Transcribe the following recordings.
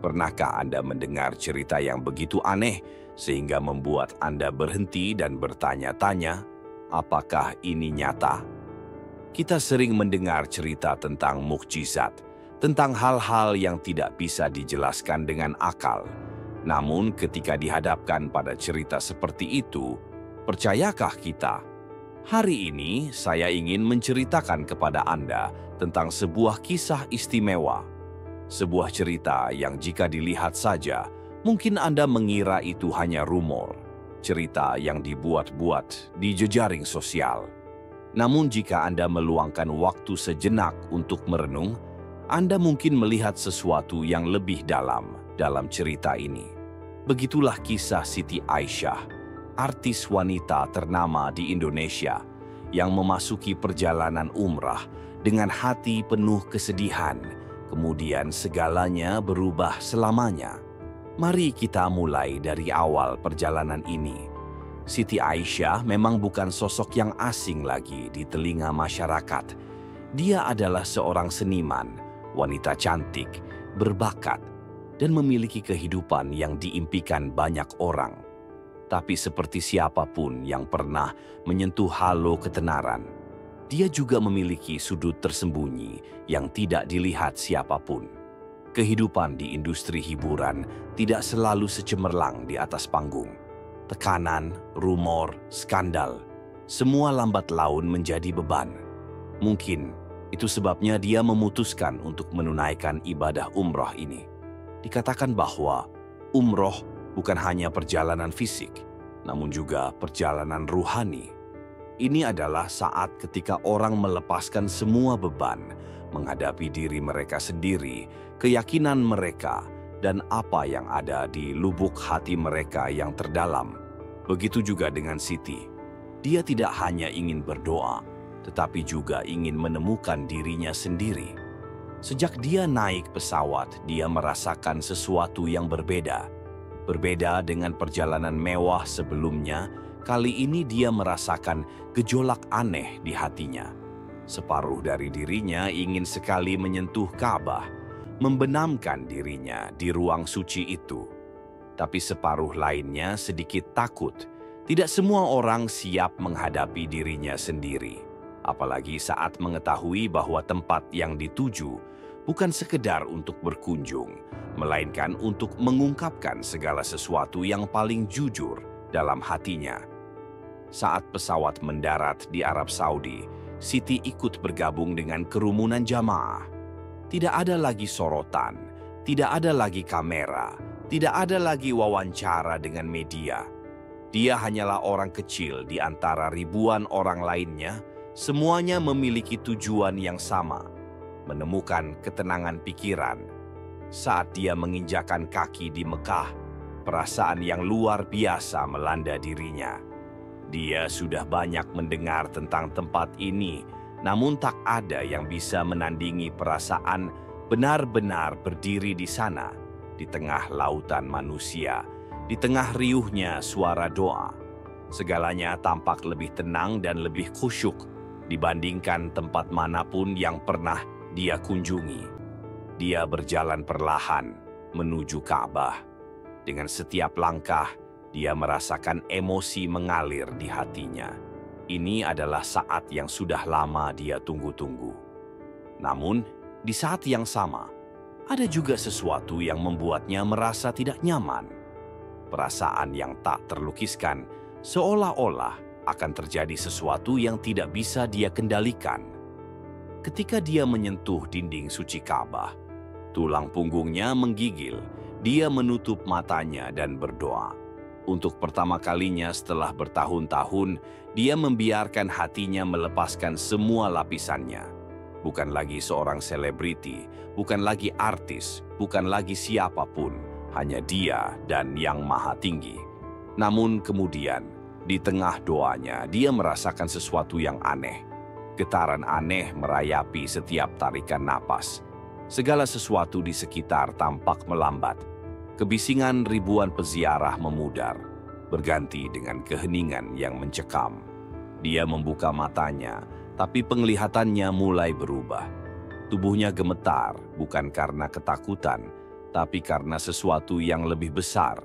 Pernahkah Anda mendengar cerita yang begitu aneh sehingga membuat Anda berhenti dan bertanya-tanya, apakah ini nyata? Kita sering mendengar cerita tentang mukjizat, tentang hal-hal yang tidak bisa dijelaskan dengan akal. Namun ketika dihadapkan pada cerita seperti itu, percayakah kita? Hari ini saya ingin menceritakan kepada Anda tentang sebuah kisah istimewa. Sebuah cerita yang jika dilihat saja, mungkin Anda mengira itu hanya rumor. Cerita yang dibuat-buat di jejaring sosial. Namun jika Anda meluangkan waktu sejenak untuk merenung, Anda mungkin melihat sesuatu yang lebih dalam cerita ini. Begitulah kisah Siti Aisyah, artis wanita ternama di Indonesia yang memasuki perjalanan umrah dengan hati penuh kesedihan, kemudian segalanya berubah selamanya. Mari kita mulai dari awal perjalanan ini. Siti Aisyah memang bukan sosok yang asing lagi di telinga masyarakat. Dia adalah seorang seniman, wanita cantik, berbakat, dan memiliki kehidupan yang diimpikan banyak orang. Tapi seperti siapapun yang pernah menyentuh halo ketenaran, dia juga memiliki sudut tersembunyi yang tidak dilihat siapapun. Kehidupan di industri hiburan tidak selalu secemerlang di atas panggung. Tekanan, rumor, skandal, semua lambat laun menjadi beban. Mungkin itu sebabnya dia memutuskan untuk menunaikan ibadah umroh ini. Dikatakan bahwa umroh bukan hanya perjalanan fisik, namun juga perjalanan ruhani. Ini adalah saat ketika orang melepaskan semua beban, menghadapi diri mereka sendiri, keyakinan mereka, dan apa yang ada di lubuk hati mereka yang terdalam. Begitu juga dengan Siti. Dia tidak hanya ingin berdoa, tetapi juga ingin menemukan dirinya sendiri. Sejak dia naik pesawat, dia merasakan sesuatu yang berbeda. Berbeda dengan perjalanan mewah sebelumnya, kali ini dia merasakan gejolak aneh di hatinya. Separuh dari dirinya ingin sekali menyentuh Ka'bah, membenamkan dirinya di ruang suci itu. Tapi separuh lainnya sedikit takut. Tidak semua orang siap menghadapi dirinya sendiri. Apalagi saat mengetahui bahwa tempat yang dituju bukan sekedar untuk berkunjung, melainkan untuk mengungkapkan segala sesuatu yang paling jujur dalam hatinya. Saat pesawat mendarat di Arab Saudi, Siti ikut bergabung dengan kerumunan jamaah. Tidak ada lagi sorotan, tidak ada lagi kamera, tidak ada lagi wawancara dengan media. Dia hanyalah orang kecil di antara ribuan orang lainnya, semuanya memiliki tujuan yang sama, menemukan ketenangan pikiran. Saat dia menginjakan kaki di Mekah, perasaan yang luar biasa melanda dirinya. Dia sudah banyak mendengar tentang tempat ini, namun tak ada yang bisa menandingi perasaan benar-benar berdiri di sana, di tengah lautan manusia, di tengah riuhnya suara doa. Segalanya tampak lebih tenang dan lebih khusyuk dibandingkan tempat manapun yang pernah dia kunjungi. Dia berjalan perlahan menuju Ka'bah. Dengan setiap langkah, dia merasakan emosi mengalir di hatinya. Ini adalah saat yang sudah lama dia tunggu-tunggu. Namun, di saat yang sama, ada juga sesuatu yang membuatnya merasa tidak nyaman. Perasaan yang tak terlukiskan, seolah-olah akan terjadi sesuatu yang tidak bisa dia kendalikan. Ketika dia menyentuh dinding suci Ka'bah, tulang punggungnya menggigil. Dia menutup matanya dan berdoa. Untuk pertama kalinya setelah bertahun-tahun, dia membiarkan hatinya melepaskan semua lapisannya. Bukan lagi seorang selebriti, bukan lagi artis, bukan lagi siapapun, hanya dia dan Yang Maha Tinggi. Namun kemudian, di tengah doanya, dia merasakan sesuatu yang aneh. Getaran aneh merayapi setiap tarikan napas. Segala sesuatu di sekitar tampak melambat. Kebisingan ribuan peziarah memudar, berganti dengan keheningan yang mencekam. Dia membuka matanya, tapi penglihatannya mulai berubah. Tubuhnya gemetar, bukan karena ketakutan, tapi karena sesuatu yang lebih besar.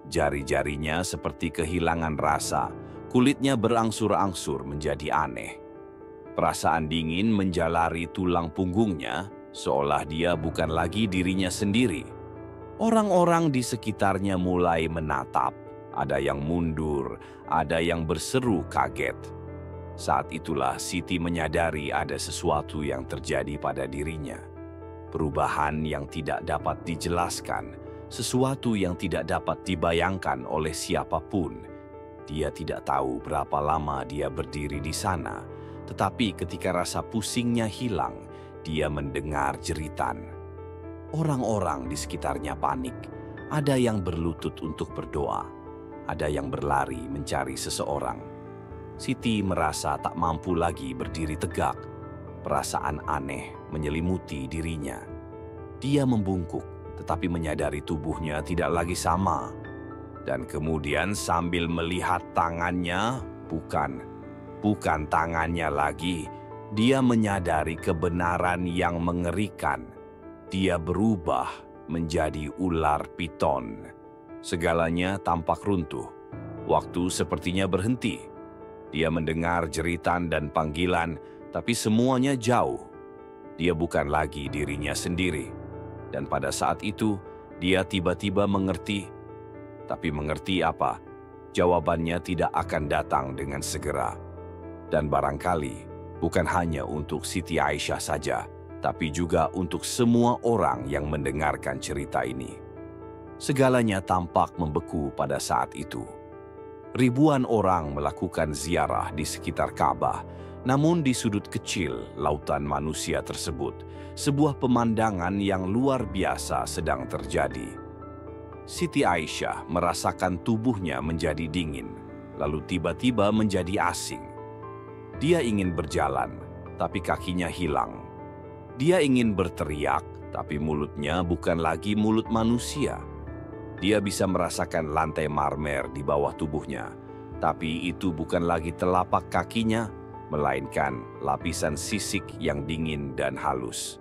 Jari-jarinya seperti kehilangan rasa, kulitnya berangsur-angsur menjadi aneh. Perasaan dingin menjalari tulang punggungnya, seolah dia bukan lagi dirinya sendiri. Orang-orang di sekitarnya mulai menatap, ada yang mundur, ada yang berseru kaget. Saat itulah Siti menyadari ada sesuatu yang terjadi pada dirinya. Perubahan yang tidak dapat dijelaskan, sesuatu yang tidak dapat dibayangkan oleh siapapun. Dia tidak tahu berapa lama dia berdiri di sana, tetapi ketika rasa pusingnya hilang, dia mendengar jeritan. Orang-orang di sekitarnya panik. Ada yang berlutut untuk berdoa, ada yang berlari mencari seseorang. Siti merasa tak mampu lagi berdiri tegak. Perasaan aneh menyelimuti dirinya. Dia membungkuk, tetapi menyadari tubuhnya tidak lagi sama. Dan kemudian sambil melihat tangannya, bukan tangannya lagi, dia menyadari kebenaran yang mengerikan. Dia berubah menjadi ular piton. Segalanya tampak runtuh. Waktu sepertinya berhenti. Dia mendengar jeritan dan panggilan, tapi semuanya jauh. Dia bukan lagi dirinya sendiri. Dan pada saat itu, dia tiba-tiba mengerti. Tapi mengerti apa? Jawabannya tidak akan datang dengan segera. Dan barangkali bukan hanya untuk Siti Aisyah saja, tapi juga untuk semua orang yang mendengarkan cerita ini. Segalanya tampak membeku pada saat itu. Ribuan orang melakukan ziarah di sekitar Ka'bah, namun di sudut kecil lautan manusia tersebut, sebuah pemandangan yang luar biasa sedang terjadi. Siti Aisyah merasakan tubuhnya menjadi dingin, lalu tiba-tiba menjadi asing. Dia ingin berjalan, tapi kakinya hilang. Dia ingin berteriak, tapi mulutnya bukan lagi mulut manusia. Dia bisa merasakan lantai marmer di bawah tubuhnya, tapi itu bukan lagi telapak kakinya, melainkan lapisan sisik yang dingin dan halus.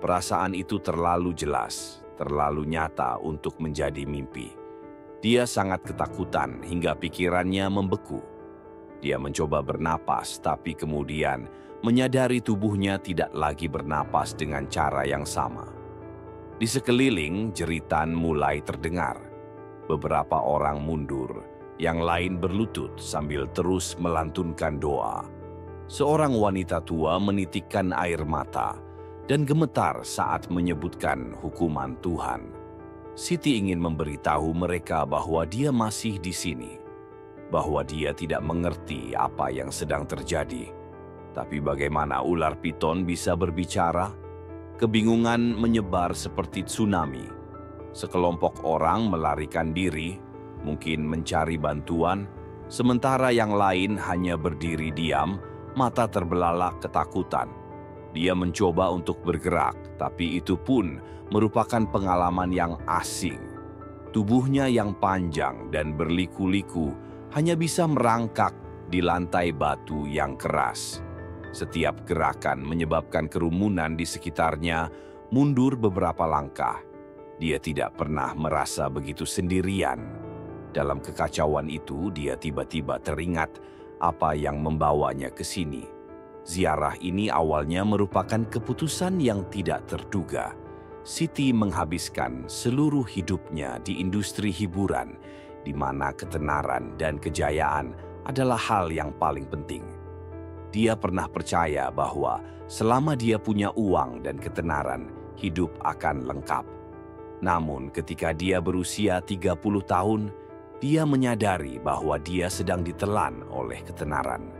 Perasaan itu terlalu jelas, terlalu nyata untuk menjadi mimpi. Dia sangat ketakutan hingga pikirannya membeku. Dia mencoba bernapas, tapi kemudian menyadari tubuhnya tidak lagi bernapas dengan cara yang sama. Di sekeliling, jeritan mulai terdengar. Beberapa orang mundur, yang lain berlutut sambil terus melantunkan doa. Seorang wanita tua menitikkan air mata dan gemetar saat menyebutkan hukuman Tuhan. Siti ingin memberitahu mereka bahwa dia masih di sini, bahwa dia tidak mengerti apa yang sedang terjadi. Tapi bagaimana ular piton bisa berbicara? Kebingungan menyebar seperti tsunami. Sekelompok orang melarikan diri, mungkin mencari bantuan, sementara yang lain hanya berdiri diam, mata terbelalak ketakutan. Dia mencoba untuk bergerak, tapi itu pun merupakan pengalaman yang asing. Tubuhnya yang panjang dan berliku-liku hanya bisa merangkak di lantai batu yang keras. Setiap gerakan menyebabkan kerumunan di sekitarnya mundur beberapa langkah. Dia tidak pernah merasa begitu sendirian. Dalam kekacauan itu, dia tiba-tiba teringat apa yang membawanya ke sini. Ziarah ini awalnya merupakan keputusan yang tidak terduga. Siti menghabiskan seluruh hidupnya di industri hiburan, di mana ketenaran dan kejayaan adalah hal yang paling penting. Dia pernah percaya bahwa selama dia punya uang dan ketenaran, hidup akan lengkap. Namun ketika dia berusia 30 tahun, dia menyadari bahwa dia sedang ditelan oleh ketenaran.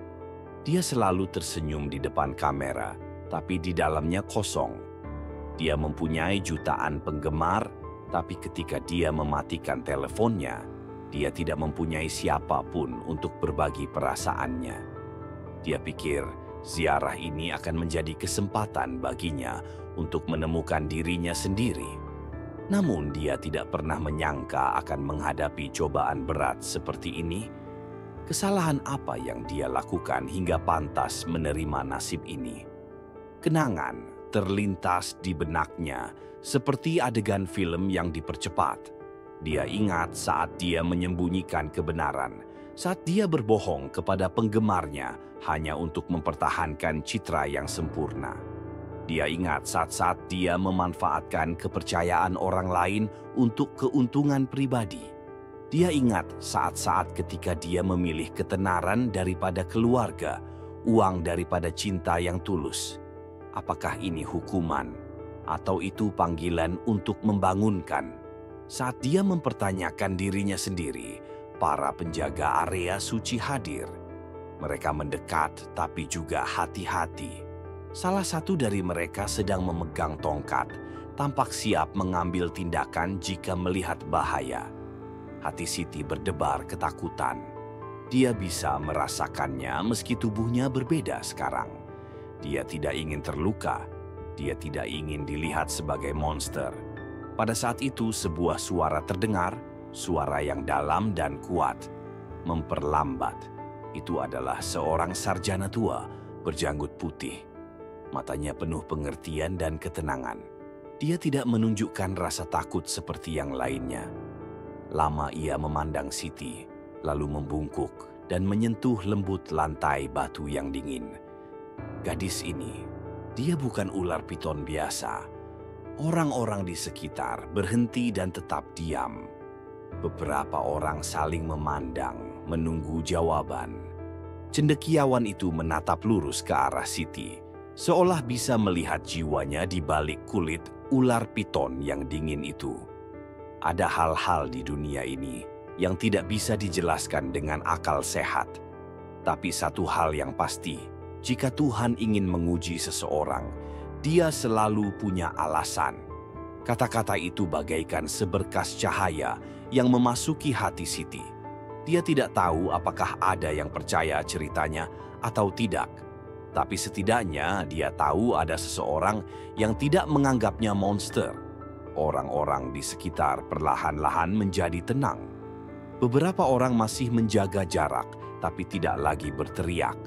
Dia selalu tersenyum di depan kamera, tapi di dalamnya kosong. Dia mempunyai jutaan penggemar, tapi ketika dia mematikan teleponnya, dia tidak mempunyai siapapun untuk berbagi perasaannya. Dia pikir ziarah ini akan menjadi kesempatan baginya untuk menemukan dirinya sendiri. Namun dia tidak pernah menyangka akan menghadapi cobaan berat seperti ini. Kesalahan apa yang dia lakukan hingga pantas menerima nasib ini? Kenangan terlintas di benaknya seperti adegan film yang dipercepat. Dia ingat saat dia menyembunyikan kebenaran, saat dia berbohong kepada penggemarnya hanya untuk mempertahankan citra yang sempurna. Dia ingat saat-saat dia memanfaatkan kepercayaan orang lain untuk keuntungan pribadi. Dia ingat saat-saat ketika dia memilih ketenaran daripada keluarga, uang daripada cinta yang tulus. Apakah ini hukuman atau itu panggilan untuk membangunkan? Saat dia mempertanyakan dirinya sendiri, para penjaga area suci hadir. Mereka mendekat tapi juga hati-hati. Salah satu dari mereka sedang memegang tongkat, tampak siap mengambil tindakan jika melihat bahaya. Hati Siti berdebar ketakutan. Dia bisa merasakannya meski tubuhnya berbeda sekarang. Dia tidak ingin terluka. Dia tidak ingin dilihat sebagai monster. Pada saat itu sebuah suara terdengar, suara yang dalam dan kuat, memperlambat. Itu adalah seorang sarjana tua berjanggut putih. Matanya penuh pengertian dan ketenangan. Dia tidak menunjukkan rasa takut seperti yang lainnya. Lama ia memandang Siti, lalu membungkuk dan menyentuh lembut lantai batu yang dingin. Gadis ini, dia bukan ular piton biasa. Orang-orang di sekitar berhenti dan tetap diam. Beberapa orang saling memandang, menunggu jawaban. Cendekiawan itu menatap lurus ke arah Siti, seolah bisa melihat jiwanya di balik kulit ular piton yang dingin itu. Ada hal-hal di dunia ini yang tidak bisa dijelaskan dengan akal sehat. Tapi satu hal yang pasti, jika Tuhan ingin menguji seseorang, Dia selalu punya alasan. Kata-kata itu bagaikan seberkas cahaya yang memasuki hati Siti. Dia tidak tahu apakah ada yang percaya ceritanya atau tidak. Tapi setidaknya dia tahu ada seseorang yang tidak menganggapnya monster. Orang-orang di sekitar perlahan-lahan menjadi tenang. Beberapa orang masih menjaga jarak, tapi tidak lagi berteriak.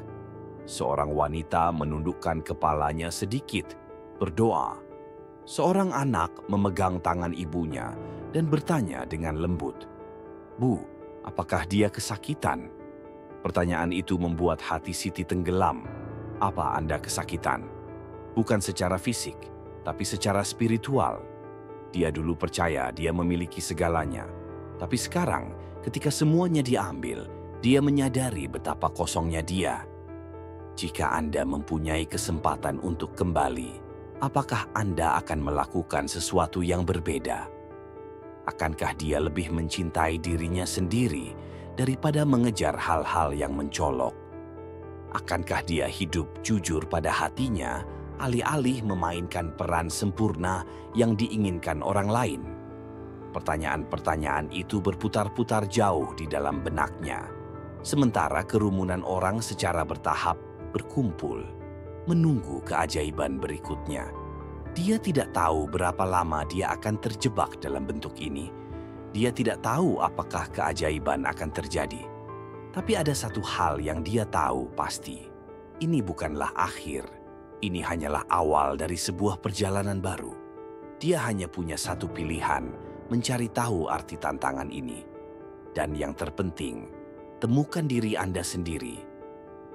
Seorang wanita menundukkan kepalanya sedikit, berdoa. Seorang anak memegang tangan ibunya dan bertanya dengan lembut, "Bu, apakah dia kesakitan?" Pertanyaan itu membuat hati Siti tenggelam. "Apa Anda kesakitan?" Bukan secara fisik, tapi secara spiritual. Dia dulu percaya dia memiliki segalanya. Tapi sekarang, ketika semuanya diambil, dia menyadari betapa kosongnya dia. Jika Anda mempunyai kesempatan untuk kembali, apakah Anda akan melakukan sesuatu yang berbeda? Akankah dia lebih mencintai dirinya sendiri daripada mengejar hal-hal yang mencolok? Akankah dia hidup jujur pada hatinya, alih-alih memainkan peran sempurna yang diinginkan orang lain? Pertanyaan-pertanyaan itu berputar-putar jauh di dalam benaknya. Sementara kerumunan orang secara bertahap berkumpul, menunggu keajaiban berikutnya. Dia tidak tahu berapa lama dia akan terjebak dalam bentuk ini. Dia tidak tahu apakah keajaiban akan terjadi. Tapi ada satu hal yang dia tahu pasti. Ini bukanlah akhir. Ini hanyalah awal dari sebuah perjalanan baru. Dia hanya punya satu pilihan, mencari tahu arti tantangan ini. Dan yang terpenting, temukan diri Anda sendiri.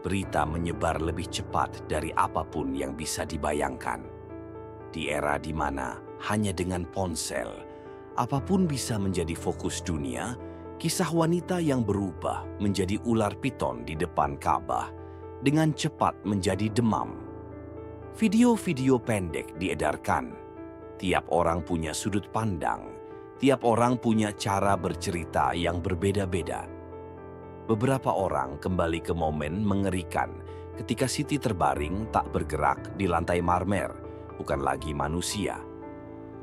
Berita menyebar lebih cepat dari apapun yang bisa dibayangkan. Di era di mana hanya dengan ponsel, apapun bisa menjadi fokus dunia, kisah wanita yang berubah menjadi ular piton di depan Ka'bah dengan cepat menjadi demam. Video-video pendek diedarkan. Tiap orang punya sudut pandang. Tiap orang punya cara bercerita yang berbeda-beda. Beberapa orang kembali ke momen mengerikan ketika Siti terbaring tak bergerak di lantai marmer, bukan lagi manusia.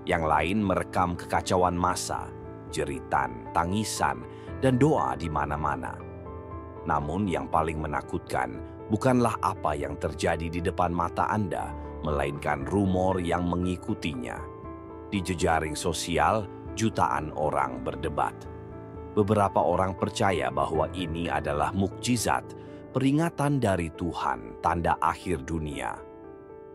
Yang lain merekam kekacauan massa, jeritan, tangisan, dan doa di mana-mana. Namun yang paling menakutkan bukanlah apa yang terjadi di depan mata Anda, melainkan rumor yang mengikutinya. Di jejaring sosial, jutaan orang berdebat. Beberapa orang percaya bahwa ini adalah mukjizat, peringatan dari Tuhan, tanda akhir dunia.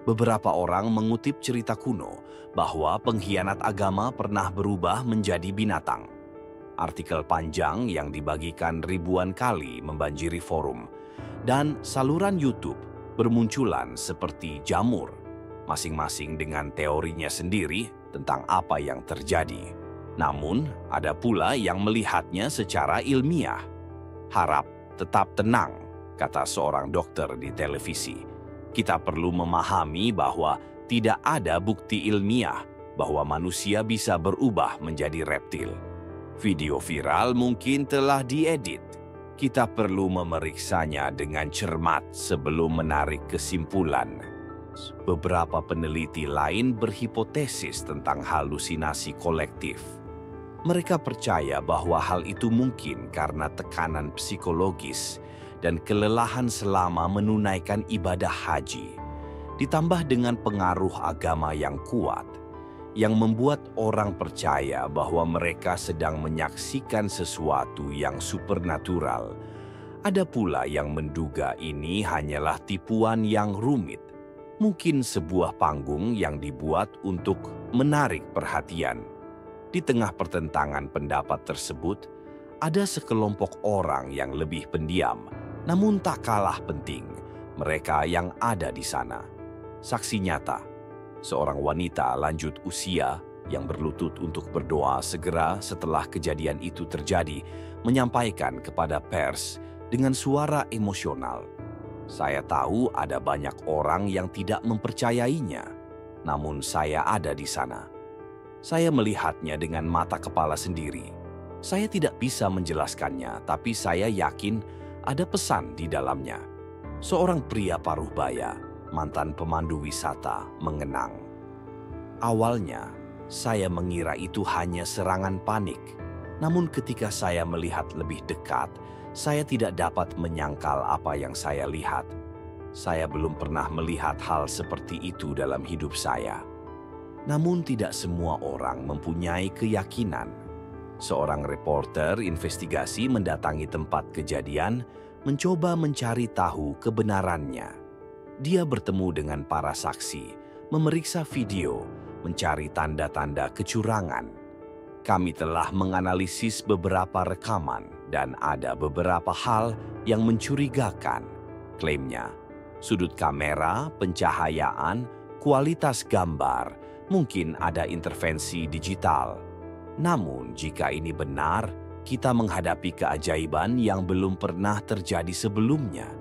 Beberapa orang mengutip cerita kuno bahwa pengkhianat agama pernah berubah menjadi binatang. Artikel panjang yang dibagikan ribuan kali membanjiri forum, dan saluran YouTube bermunculan seperti jamur, masing-masing dengan teorinya sendiri tentang apa yang terjadi. Namun, ada pula yang melihatnya secara ilmiah. "Harap tetap tenang," kata seorang dokter di televisi. "Kita perlu memahami bahwa tidak ada bukti ilmiah bahwa manusia bisa berubah menjadi reptil. Video viral mungkin telah diedit. Kita perlu memeriksanya dengan cermat sebelum menarik kesimpulan." Beberapa peneliti lain berhipotesis tentang halusinasi kolektif. Mereka percaya bahwa hal itu mungkin karena tekanan psikologis dan kelelahan selama menunaikan ibadah haji, ditambah dengan pengaruh agama yang kuat, yang membuat orang percaya bahwa mereka sedang menyaksikan sesuatu yang supernatural. Ada pula yang menduga ini hanyalah tipuan yang rumit, mungkin sebuah panggung yang dibuat untuk menarik perhatian. Di tengah pertentangan pendapat tersebut, ada sekelompok orang yang lebih pendiam, namun tak kalah penting, mereka yang ada di sana. Saksi nyata, seorang wanita lanjut usia yang berlutut untuk berdoa segera setelah kejadian itu terjadi, menyampaikan kepada pers dengan suara emosional, "Saya tahu ada banyak orang yang tidak mempercayainya, namun saya ada di sana. Saya melihatnya dengan mata kepala sendiri. Saya tidak bisa menjelaskannya, tapi saya yakin ada pesan di dalamnya." Seorang pria paruh baya, mantan pemandu wisata, mengenang. "Awalnya, saya mengira itu hanya serangan panik. Namun ketika saya melihat lebih dekat, saya tidak dapat menyangkal apa yang saya lihat. Saya belum pernah melihat hal seperti itu dalam hidup saya." Namun tidak semua orang mempunyai keyakinan. Seorang reporter investigasi mendatangi tempat kejadian, mencoba mencari tahu kebenarannya. Dia bertemu dengan para saksi, memeriksa video, mencari tanda-tanda kecurangan. "Kami telah menganalisis beberapa rekaman dan ada beberapa hal yang mencurigakan," klaimnya. "Sudut kamera, pencahayaan, kualitas gambar, mungkin ada intervensi digital. Namun jika ini benar, kita menghadapi keajaiban yang belum pernah terjadi sebelumnya."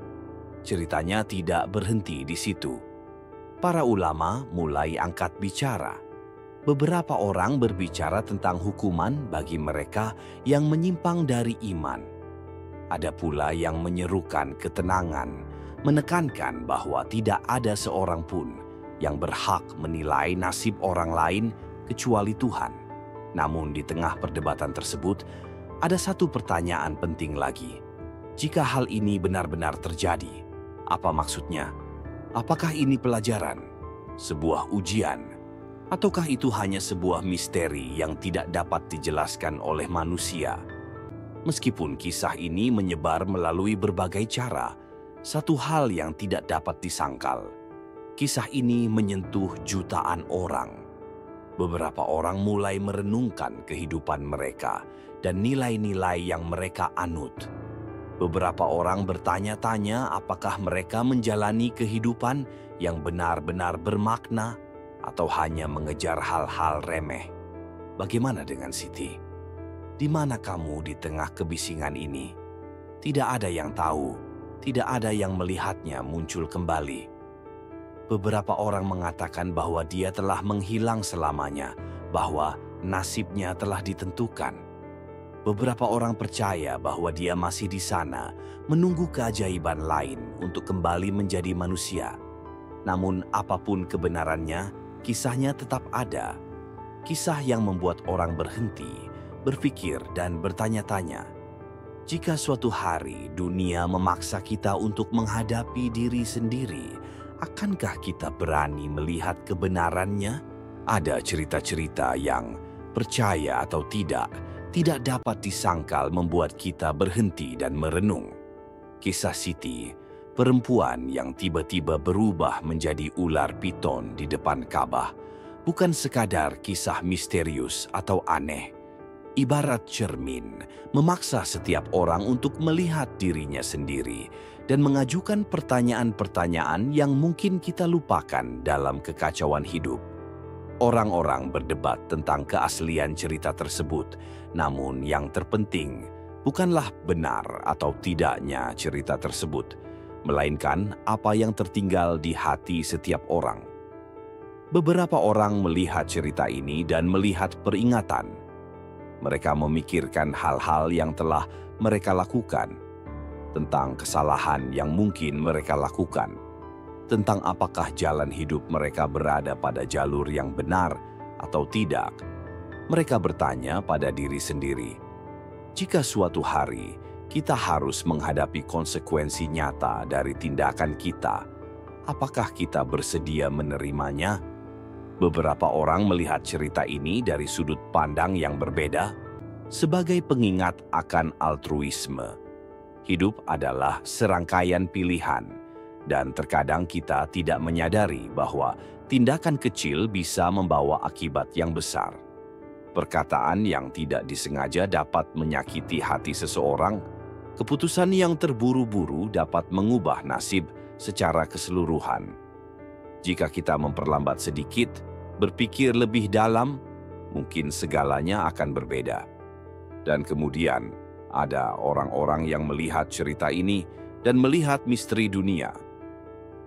Ceritanya tidak berhenti di situ. Para ulama mulai angkat bicara. Beberapa orang berbicara tentang hukuman bagi mereka yang menyimpang dari iman. Ada pula yang menyerukan ketenangan, menekankan bahwa tidak ada seorang pun yang berhak menilai nasib orang lain kecuali Tuhan. Namun di tengah perdebatan tersebut, ada satu pertanyaan penting lagi. Jika hal ini benar-benar terjadi, apa maksudnya? Apakah ini pelajaran? Sebuah ujian? Ataukah itu hanya sebuah misteri yang tidak dapat dijelaskan oleh manusia? Meskipun kisah ini menyebar melalui berbagai cara, satu hal yang tidak dapat disangkal. Kisah ini menyentuh jutaan orang. Beberapa orang mulai merenungkan kehidupan mereka dan nilai-nilai yang mereka anut. Beberapa orang bertanya-tanya apakah mereka menjalani kehidupan yang benar-benar bermakna atau hanya mengejar hal-hal remeh. Bagaimana dengan Siti? Di mana kamu di tengah kebisingan ini? Tidak ada yang tahu, tidak ada yang melihatnya muncul kembali. Beberapa orang mengatakan bahwa dia telah menghilang selamanya, bahwa nasibnya telah ditentukan. Beberapa orang percaya bahwa dia masih di sana, menunggu keajaiban lain untuk kembali menjadi manusia. Namun apapun kebenarannya, kisahnya tetap ada. Kisah yang membuat orang berhenti, berpikir dan bertanya-tanya. Jika suatu hari dunia memaksa kita untuk menghadapi diri sendiri, akankah kita berani melihat kebenarannya? Ada cerita-cerita yang, percaya atau tidak dapat disangkal membuat kita berhenti dan merenung. Kisah Siti Perempuan yang tiba-tiba berubah menjadi ular piton di depan Ka'bah bukan sekadar kisah misterius atau aneh. Ibarat cermin, memaksa setiap orang untuk melihat dirinya sendiri dan mengajukan pertanyaan-pertanyaan yang mungkin kita lupakan dalam kekacauan hidup. Orang-orang berdebat tentang keaslian cerita tersebut, namun yang terpenting bukanlah benar atau tidaknya cerita tersebut, melainkan apa yang tertinggal di hati setiap orang. Beberapa orang melihat cerita ini dan melihat peringatan. Mereka memikirkan hal-hal yang telah mereka lakukan, tentang kesalahan yang mungkin mereka lakukan, tentang apakah jalan hidup mereka berada pada jalur yang benar atau tidak. Mereka bertanya pada diri sendiri, jika suatu hari kita harus menghadapi konsekuensi nyata dari tindakan kita, apakah kita bersedia menerimanya? Beberapa orang melihat cerita ini dari sudut pandang yang berbeda, sebagai pengingat akan altruisme. Hidup adalah serangkaian pilihan, dan terkadang kita tidak menyadari bahwa tindakan kecil bisa membawa akibat yang besar. Perkataan yang tidak disengaja dapat menyakiti hati seseorang. Keputusan yang terburu-buru dapat mengubah nasib secara keseluruhan. Jika kita memperlambat sedikit, berpikir lebih dalam, mungkin segalanya akan berbeda. Dan kemudian ada orang-orang yang melihat cerita ini dan melihat misteri dunia.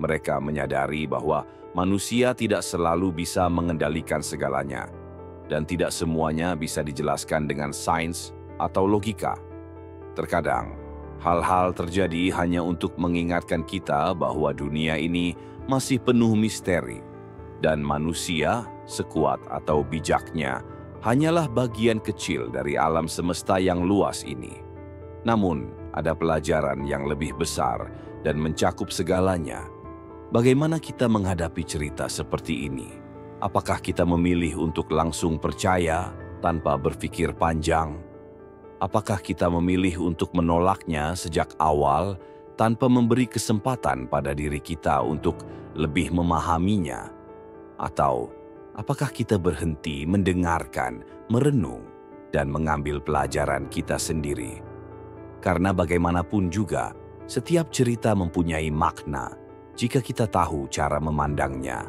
Mereka menyadari bahwa manusia tidak selalu bisa mengendalikan segalanya, dan tidak semuanya bisa dijelaskan dengan sains atau logika. Terkadang, hal-hal terjadi hanya untuk mengingatkan kita bahwa dunia ini masih penuh misteri, dan manusia, sekuat atau bijaknya, hanyalah bagian kecil dari alam semesta yang luas ini. Namun, ada pelajaran yang lebih besar dan mencakup segalanya. Bagaimana kita menghadapi cerita seperti ini? Apakah kita memilih untuk langsung percaya tanpa berpikir panjang? Apakah kita memilih untuk menolaknya sejak awal tanpa memberi kesempatan pada diri kita untuk lebih memahaminya? Atau apakah kita berhenti mendengarkan, merenung, dan mengambil pelajaran kita sendiri? Karena bagaimanapun juga, setiap cerita mempunyai makna jika kita tahu cara memandangnya.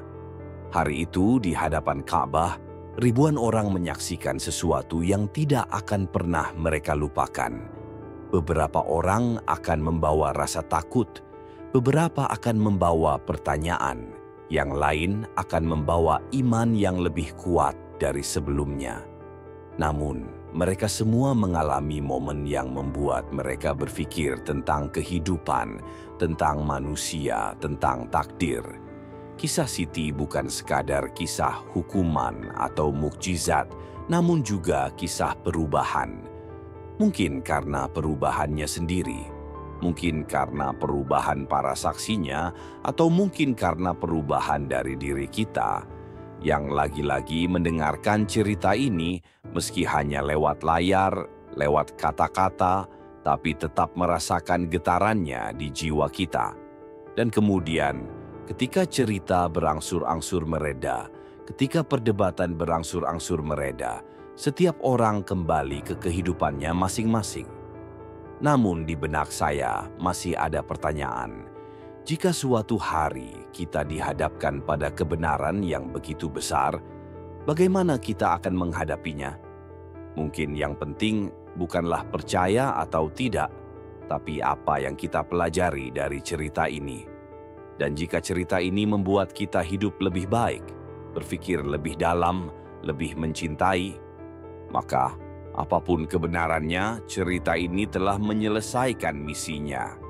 Hari itu di hadapan Ka'bah, ribuan orang menyaksikan sesuatu yang tidak akan pernah mereka lupakan. Beberapa orang akan membawa rasa takut, beberapa akan membawa pertanyaan, yang lain akan membawa iman yang lebih kuat dari sebelumnya. Namun, mereka semua mengalami momen yang membuat mereka berpikir tentang kehidupan, tentang manusia, tentang takdir. Kisah Siti bukan sekadar kisah hukuman atau mukjizat, namun juga kisah perubahan. Mungkin karena perubahannya sendiri, mungkin karena perubahan para saksinya, atau mungkin karena perubahan dari diri kita, yang lagi-lagi mendengarkan cerita ini meski hanya lewat layar, lewat kata-kata, tapi tetap merasakan getarannya di jiwa kita. Dan kemudian, ketika cerita berangsur-angsur mereda, ketika perdebatan berangsur-angsur mereda, setiap orang kembali ke kehidupannya masing-masing. Namun di benak saya masih ada pertanyaan. Jika suatu hari kita dihadapkan pada kebenaran yang begitu besar, bagaimana kita akan menghadapinya? Mungkin yang penting bukanlah percaya atau tidak, tapi apa yang kita pelajari dari cerita ini. Dan jika cerita ini membuat kita hidup lebih baik, berpikir lebih dalam, lebih mencintai, maka apapun kebenarannya, cerita ini telah menyelesaikan misinya.